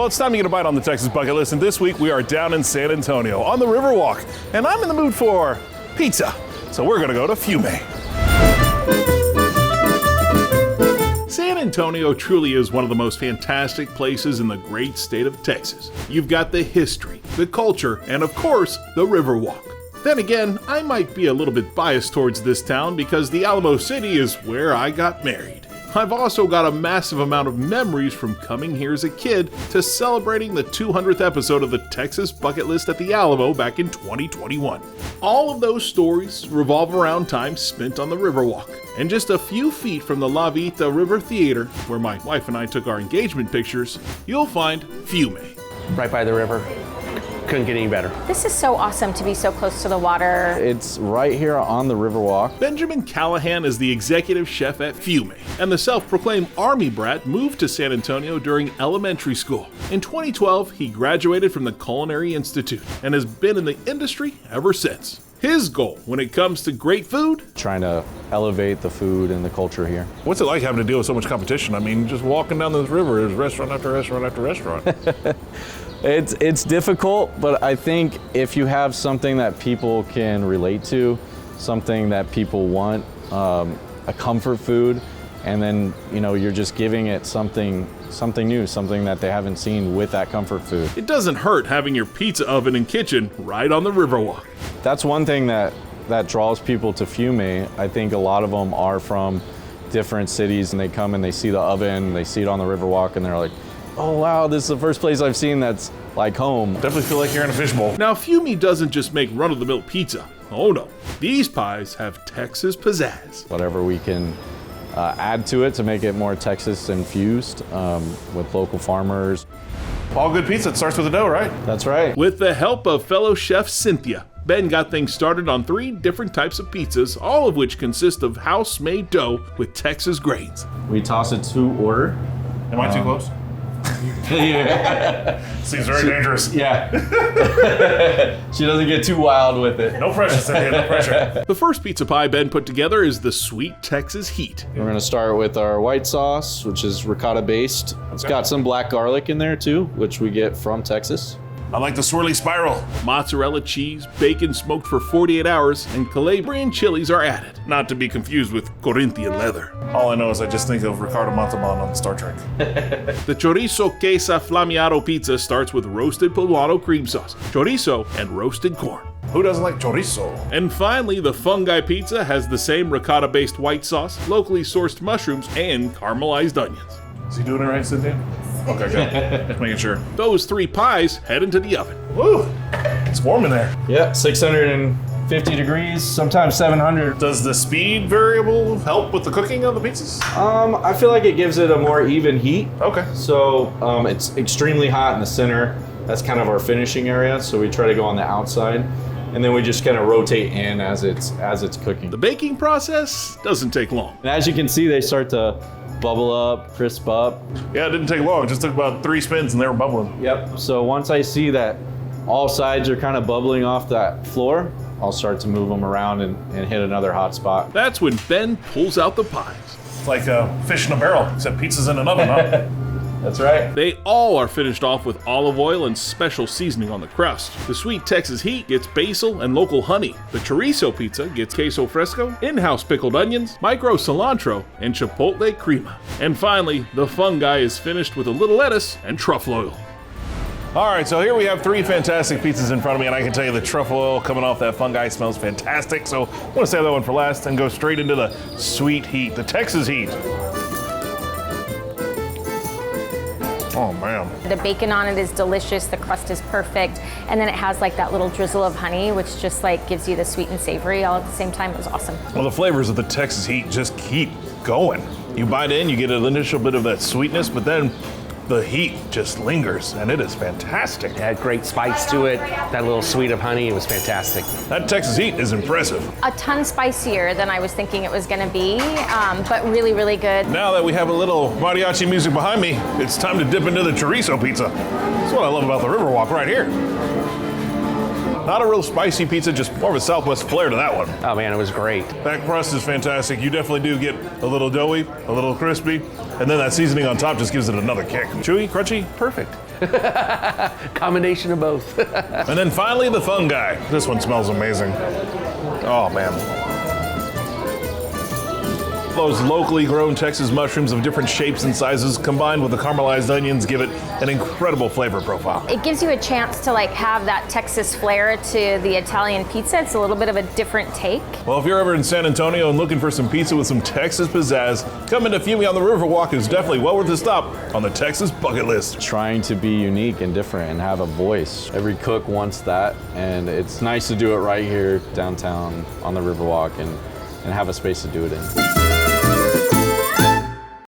it's time to get a bite on the Texas bucket list, and this week we are down in San Antonio on the Riverwalk, and I'm in the mood for pizza. So we're gonna go to Fiume. San Antonio truly is one of the most fantastic places in the great state of Texas. You've got the history, the culture, and of course, the Riverwalk. Then again, I might be a little bit biased towards this town because the Alamo City is where I got married. I've also got a massive amount of memories from coming here as a kid to celebrating the 200th episode of the Texas Bucket List at the Alamo back in 2021. All of those stories revolve around time spent on the Riverwalk. And just a few feet from the La Vita River Theater, where my wife and I took our engagement pictures, you'll find Fiume. Right by the river. Couldn't get any better. This is so awesome to be so close to the water. It's right here on the Riverwalk. Benjamin Callahan is the executive chef at Fiume, and the self-proclaimed Army brat moved to San Antonio during elementary school. In 2012, he graduated from the Culinary Institute and has been in the industry ever since. His goal when it comes to great food? Trying to elevate the food and the culture here. What's it like having to deal with so much competition? I mean, just walking down this river, there's restaurant after restaurant after restaurant. It's difficult, but I think if you have something that people can relate to, something that people want, a comfort food, and then you're just giving it something new, something that they haven't seen with that comfort food. It doesn't hurt having your pizza oven and kitchen right on the Riverwalk. That's one thing that draws people to Fiume. I think a lot of them are from different cities, and they come and they see the oven, they see it on the Riverwalk, and they're like, oh wow, this is the first place I've seen that's like home. Definitely feel like you're in a fishbowl. Now, Fiume doesn't just make run-of-the-mill pizza. Oh no, these pies have Texas pizzazz. Whatever we can add to it to make it more Texas infused with local farmers. All good pizza, it starts with a dough, right? That's right. With the help of fellow chef Cynthia, Ben got things started on 3 different types of pizzas, all of which consist of house-made dough with Texas grains. We toss it to order. Am I too close? Yeah. Seems very dangerous. Yeah. She doesn't get too wild with it. No pressure, Cynthia, no pressure. The first pizza pie Ben put together is the Sweet Texas Heat. We're gonna start with our white sauce, which is ricotta based. It's got some black garlic in there too, which we get from Texas. I like the swirly spiral. Mozzarella cheese, bacon smoked for 48 hours, and Calabrian chilies are added. Not to be confused with Corinthian leather. All I know is I just think of Ricardo Montalban on Star Trek. The chorizo queso flammeado pizza starts with roasted poblano cream sauce, chorizo, and roasted corn. Who doesn't like chorizo? And finally, the fungi pizza has the same ricotta-based white sauce, locally sourced mushrooms, and caramelized onions. Is he doing it right, Cynthia? Okay, good. Just making sure. Those 3 pies head into the oven. Woo! It's warm in there. Yeah, 650 degrees, sometimes 700. Does the speed variable help with the cooking of the pizzas? I feel like it gives it a more even heat. Okay. So it's extremely hot in the center. That's kind of our finishing area. So we try to go on the outside, and then we just kind of rotate in as it's cooking. The baking process doesn't take long. And as you can see, they start to bubble up, crisp up. Yeah, it didn't take long. It just took about 3 spins and they were bubbling. Yep. So once I see that all sides are kind of bubbling off that floor, I'll start to move them around and hit another hot spot. That's when Ben pulls out the pies. It's like fish in a barrel, except pizza's in an oven, huh? That's right. They all are finished off with olive oil and special seasoning on the crust. The Sweet Texas Heat gets basil and local honey. The chorizo pizza gets queso fresco, in-house pickled onions, micro cilantro, and chipotle crema. And finally, the fungi is finished with a little lettuce and truffle oil. All right, so here we have 3 fantastic pizzas in front of me, and I can tell you the truffle oil coming off that fungi smells fantastic. So I want to save that one for last and go straight into the Sweet Heat, the Texas Heat. Oh man. The bacon on it is delicious, the crust is perfect, and then it has like that little drizzle of honey, which just like gives you the sweet and savory all at the same time. It was awesome. Well, the flavors of the Texas Heat just keep going. You bite in, you get an initial bit of that sweetness, but then the heat just lingers, and it is fantastic. It had great spice to it, that little sweet of honey, it was fantastic. That Texas Heat is impressive. A ton spicier than I was thinking it was gonna be, but really, really good. Now that we have a little mariachi music behind me, it's time to dip into the chorizo pizza. That's what I love about the Riverwalk right here. Not a real spicy pizza, just more of a Southwest flair to that one. Oh man, it was great. That crust is fantastic. You definitely do get a little doughy, a little crispy, and then that seasoning on top just gives it another kick. Chewy, crunchy, perfect. Combination of both. And then finally, the fungi. This one smells amazing. Oh, man. Those locally grown Texas mushrooms of different shapes and sizes combined with the caramelized onions give it an incredible flavor profile. It gives you a chance to like have that Texas flair to the Italian pizza. It's a little bit of a different take. Well, if you're ever in San Antonio and looking for some pizza with some Texas pizzazz, coming to Fiume on the Riverwalk is definitely well worth a stop on the Texas bucket list. Trying to be unique and different and have a voice. Every cook wants that, and it's nice to do it right here downtown on the Riverwalk and have a space to do it in.